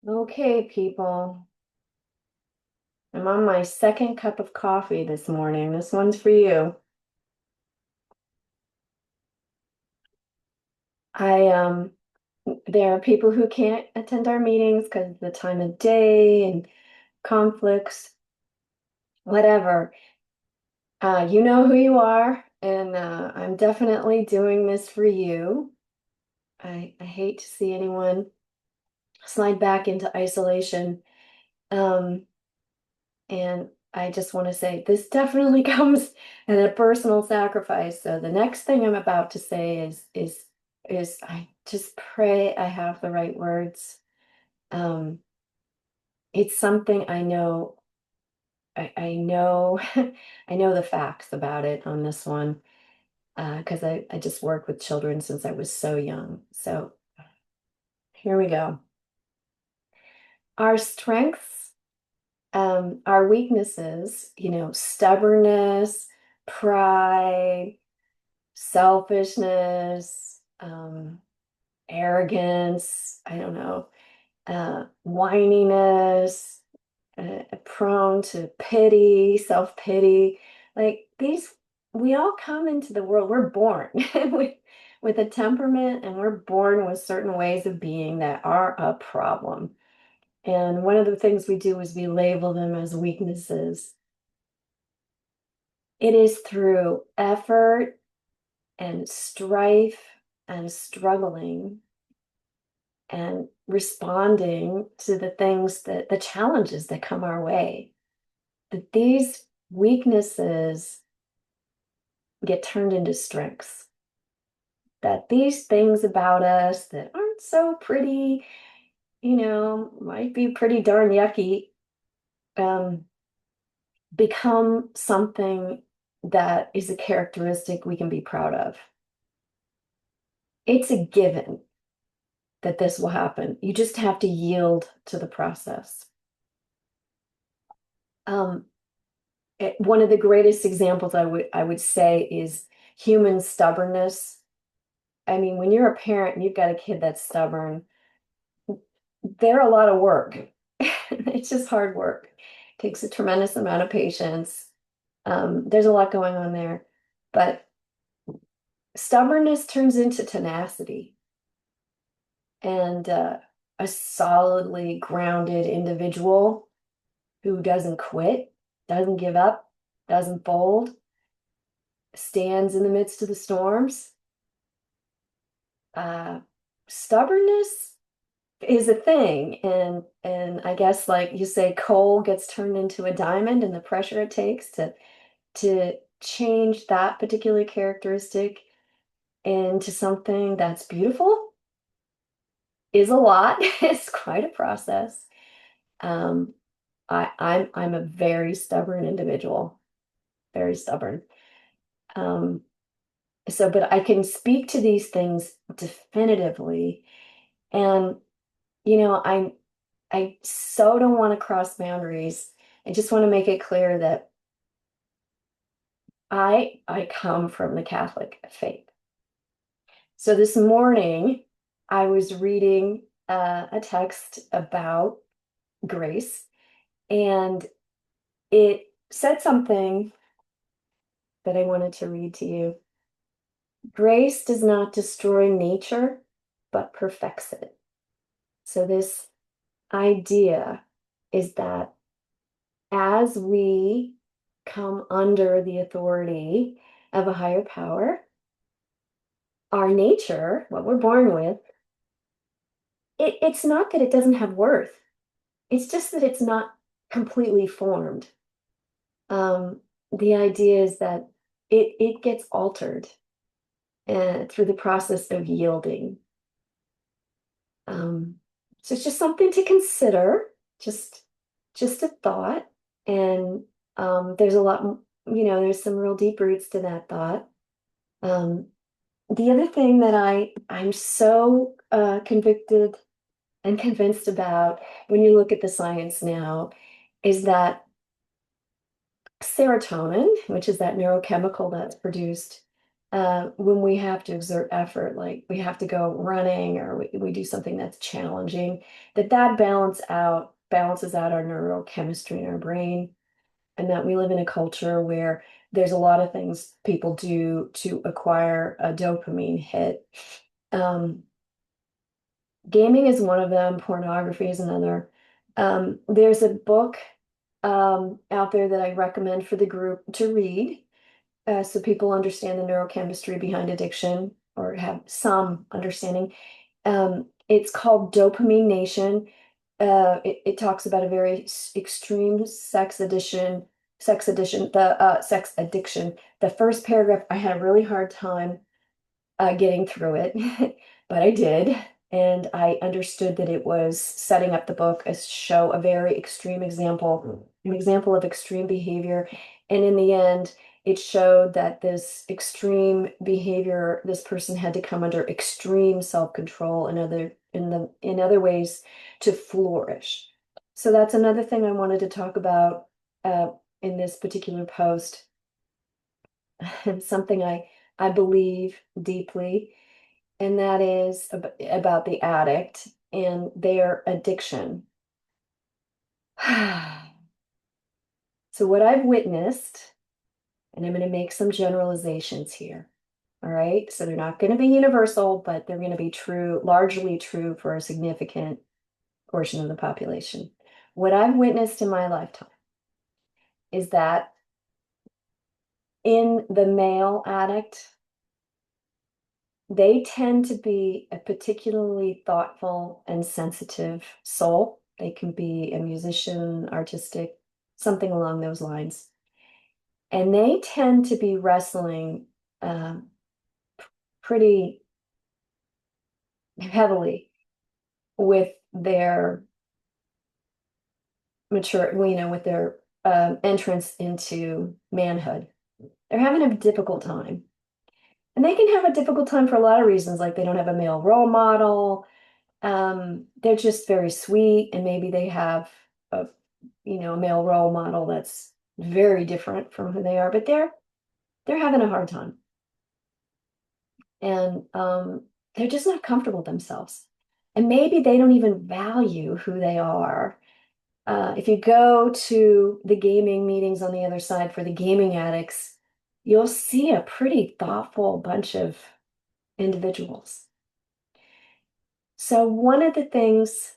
Okay, people. I'm on my second cup of coffee this morning. This one's for you. I there are people who can't attend our meetings because of the time of day and conflicts, whatever. You know who you are, and I'm definitely doing this for you. I hate to see anyone slide back into isolation. Um, And I just want to say this definitely comes at a personal sacrifice. So the next thing I'm about to say is I just pray I have the right words. Um, it's something I know I know I know the facts about it on this one because I just worked with children since I was so young. So here we go. Our strengths, our weaknesses, stubbornness, pride, selfishness, arrogance, I don't know, whininess, prone to pity, self-pity. Like these, we all come into the world, we're born with a temperament and we're born with certain ways of being that are a problem. And one of the things we do is we label them as weaknesses. It is through effort and strife and struggling and responding to the things that the challenges that come our way, that these weaknesses get turned into strengths. That these things about us that aren't so pretty, might be pretty darn yucky, um, become something that is a characteristic we can be proud of. It's a given that this will happen. You just have to yield to the process. Um, One of the greatest examples I would say is human stubbornness. I mean, when you're a parent and you've got a kid that's stubborn, they're a lot of work. It's just hard work. Takes a tremendous amount of patience. There's a lot going on there, but stubbornness turns into tenacity and a solidly grounded individual who doesn't quit, doesn't give up, doesn't fold, stands in the midst of the storms. Uh, Stubbornness is a thing, and I guess like you say, coal gets turned into a diamond, and the pressure it takes to change that particular characteristic into something that's beautiful is a lot. It's quite a process. Um, I'm a very stubborn individual, very stubborn. Um, but I can speak to these things definitively. And, I so don't want to cross boundaries. I just want to make it clear that I come from the Catholic faith. So this morning I was reading a text about grace, and it said something that I wanted to read to you. Grace does not destroy nature, but perfects it. So this idea is that as we come under the authority of a higher power, our nature, what we're born with, it's not that it doesn't have worth. It's just that it's not completely formed. The idea is that it gets altered through the process of yielding. Um, so it's just something to consider, just just a thought. And there's a lot, there's some real deep roots to that thought. Um, the other thing that I'm so convicted and convinced about when you look at the science now is that serotonin, which is that neurochemical that's produced when we have to exert effort, like we have to go running or we do something that's challenging, that balances out our neurochemistry in our brain, and that we live in a culture where there's a lot of things people do to acquire a dopamine hit. Um, Gaming is one of them, pornography is another. There's a book out there that I recommend for the group to read, so people understand the neurochemistry behind addiction or have some understanding. It's called Dopamine Nation. It talks about a very extreme sex addiction. The first paragraph, I had a really hard time getting through it, but I did. And I understood that it was setting up the book as show a very extreme example, an example of extreme behavior. And in the end, it showed that this extreme behavior, this person had to come under extreme self-control and in other ways to flourish. So that's another thing I wanted to talk about uh, in this particular post, and something I believe deeply, and that is about the addict and their addiction. So what I've witnessed, and I'm going to make some generalizations here. All right. So they're not going to be universal, but they're going to be true, largely true for a significant portion of the population. What I've witnessed in my lifetime is that in the male addict, they tend to be a particularly thoughtful and sensitive soul. They can be a musician, artistic, something along those lines. And they tend to be wrestling pretty heavily with their with their entrance into manhood. They're having a difficult time. And they can have a difficult time for a lot of reasons, like they don't have a male role model. They're just very sweet, and maybe they have a male role model that's very different from who they are, but they're having a hard time. And they're just not comfortable with themselves. And maybe they don't even value who they are. If you go to the gaming meetings on the other side for the gaming addicts, you'll see a pretty thoughtful bunch of individuals. So one of the things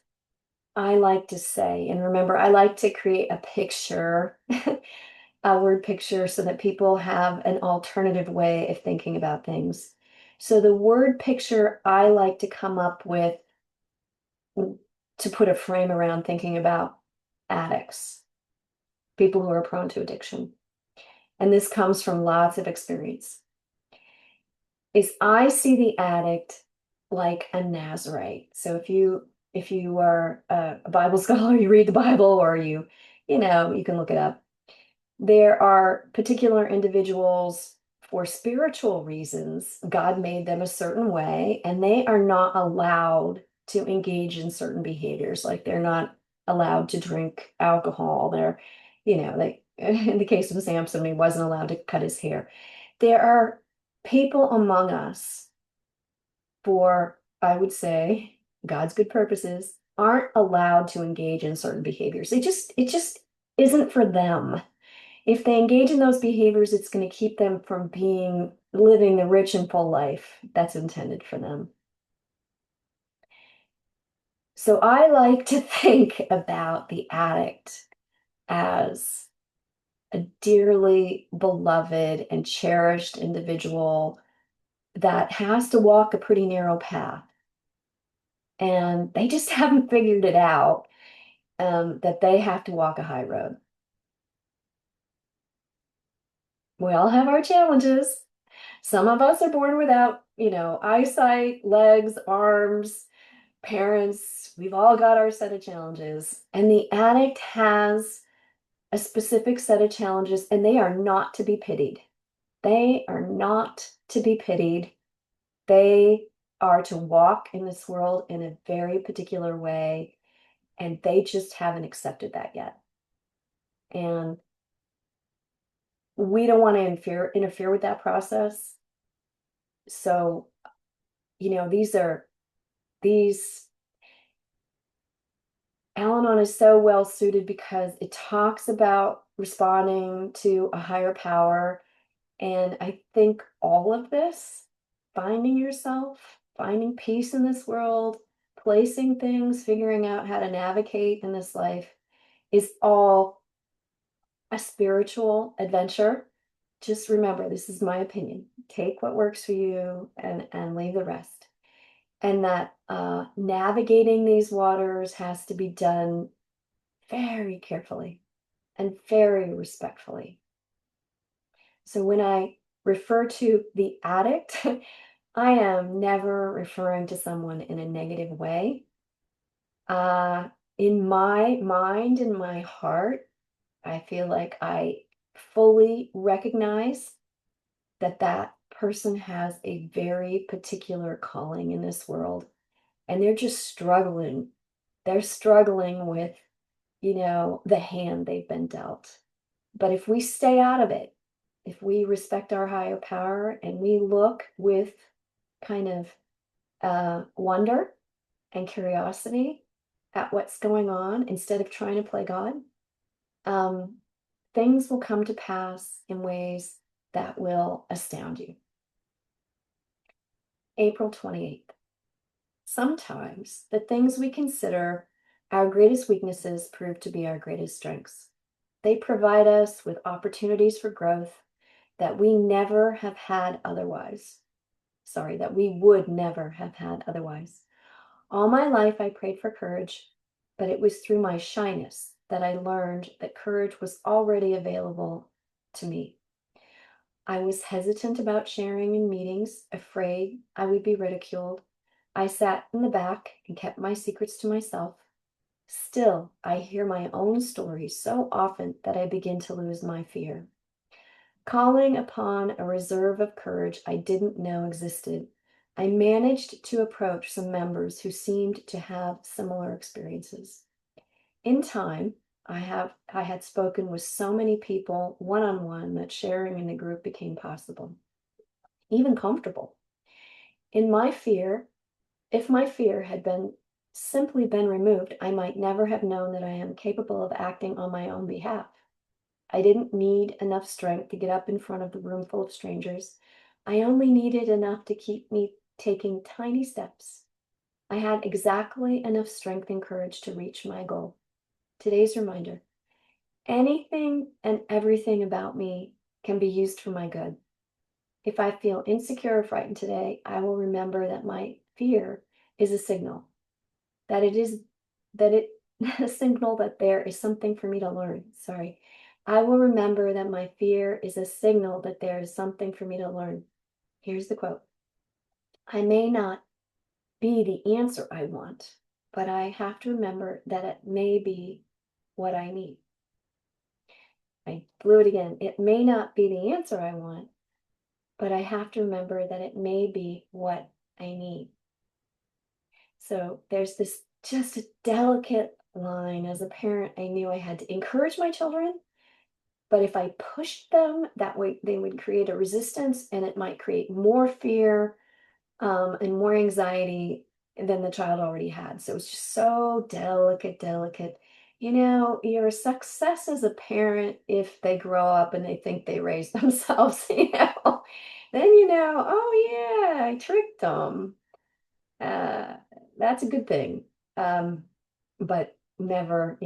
I like to say, and remember, I like to create a picture, a word picture, so that people have an alternative way of thinking about things. So the word picture I like to come up with to put a frame around thinking about addicts, people who are prone to addiction. And this comes from lots of experience, is I see the addict like a Nazarite. So if you are a Bible scholar, you read the Bible, or you can look it up. There are particular individuals for spiritual reasons. God made them a certain way, and they are not allowed to engage in certain behaviors. Like they're not allowed to drink alcohol. They, in the case of Samson, he wasn't allowed to cut his hair. There are people among us, for, I would say, God's good purposes, aren't allowed to engage in certain behaviors. It just isn't for them. If they engage in those behaviors, it's going to keep them from living the rich and full life that's intended for them. So I like to think about the addict as a dearly beloved and cherished individual that has to walk a pretty narrow path. And they just haven't figured it out, that they have to walk a high road. We all have our challenges. Some of us are born without, eyesight, legs, arms, parents. We've all got our set of challenges. And the addict has a specific set of challenges, and they are not to be pitied. They are not to be pitied. They are to walk in this world in a very particular way, and they just haven't accepted that yet. And we don't want to interfere with that process. So, these Al-Anon is so well suited because it talks about responding to a higher power. And I think all of this, finding yourself, finding peace in this world, placing things, figuring out how to navigate in this life, is all a spiritual adventure. Just remember, this is my opinion. Take what works for you and leave the rest. And that navigating these waters has to be done very carefully and very respectfully. So when I refer to the addict, I am never referring to someone in a negative way. In my mind, in my heart, I feel like I fully recognize that that person has a very particular calling in this world, and they're just struggling. They're struggling with, the hand they've been dealt. But if we stay out of it, if we respect our higher power and we look with kind of wonder and curiosity at what's going on instead of trying to play God, um, things will come to pass in ways that will astound you. April 28th. Sometimes the things we consider our greatest weaknesses prove to be our greatest strengths. They provide us with opportunities for growth that we never have had otherwise. Sorry, that we would never have had otherwise. All my life, I prayed for courage, but it was through my shyness that I learned that courage was already available to me. I was hesitant about sharing in meetings, afraid I would be ridiculed. I sat in the back and kept my secrets to myself. Still, I hear my own stories so often that I begin to lose my fear. Calling upon a reserve of courage I didn't know existed, I managed to approach some members who seemed to have similar experiences. In time, I had spoken with so many people one-on-one that sharing in the group became possible, even comfortable. In my fear, if my fear had been simply been removed, I might never have known that I am capable of acting on my own behalf. I didn't need enough strength to get up in front of the room full of strangers. I only needed enough to keep me taking tiny steps. I had exactly enough strength and courage to reach my goal. Today's reminder: anything and everything about me can be used for my good. If I feel insecure or frightened today, I will remember that my fear is a signal, that it is, that it, a signal that there is something for me to learn. Sorry. I will remember that my fear is a signal that there is something for me to learn. Here's the quote: I may not be the answer I want, but I have to remember that it may be what I need. I blew it again. It may not be the answer I want, but I have to remember that it may be what I need. So there's this just a delicate line. As a parent, I knew I had to encourage my children, but if I pushed them, that way they would create a resistance and it might create more fear and more anxiety than the child already had. So it's just so delicate, delicate. You're a success as a parent if they grow up and they think they raised themselves, Then oh yeah, I tricked them. Uh, that's a good thing. But never,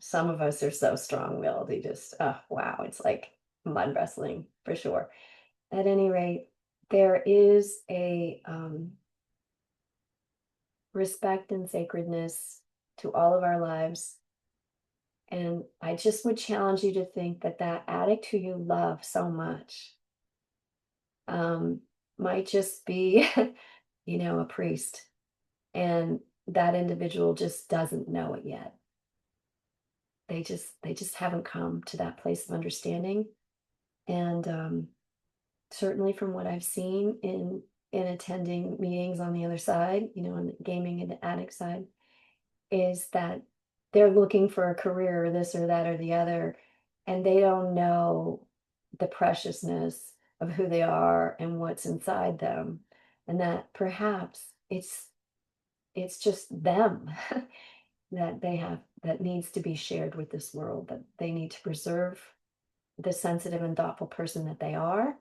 some of us are so strong-willed. They just, oh wow, it's like mud wrestling for sure. At any rate, there is a respect and sacredness to all of our lives. And I just would challenge you to think that that addict who you love so much um, might just be, a priest. And that individual just doesn't know it yet. They just haven't come to that place of understanding. And certainly from what I've seen in attending meetings on the other side, on the gaming and the addict side, is that they're looking for a career or this or that or the other, and they don't know the preciousness of who they are and what's inside them. and that perhaps it's just them that they have that needs to be shared with this world, that they need to preserve the sensitive and thoughtful person that they are,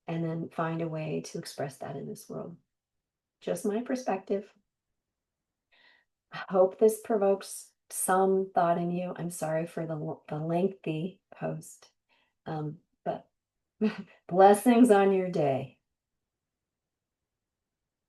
and then find a way to express that in this world. Just my perspective. I hope this provokes some thought in you. I'm sorry for the lengthy post, but blessings on your day.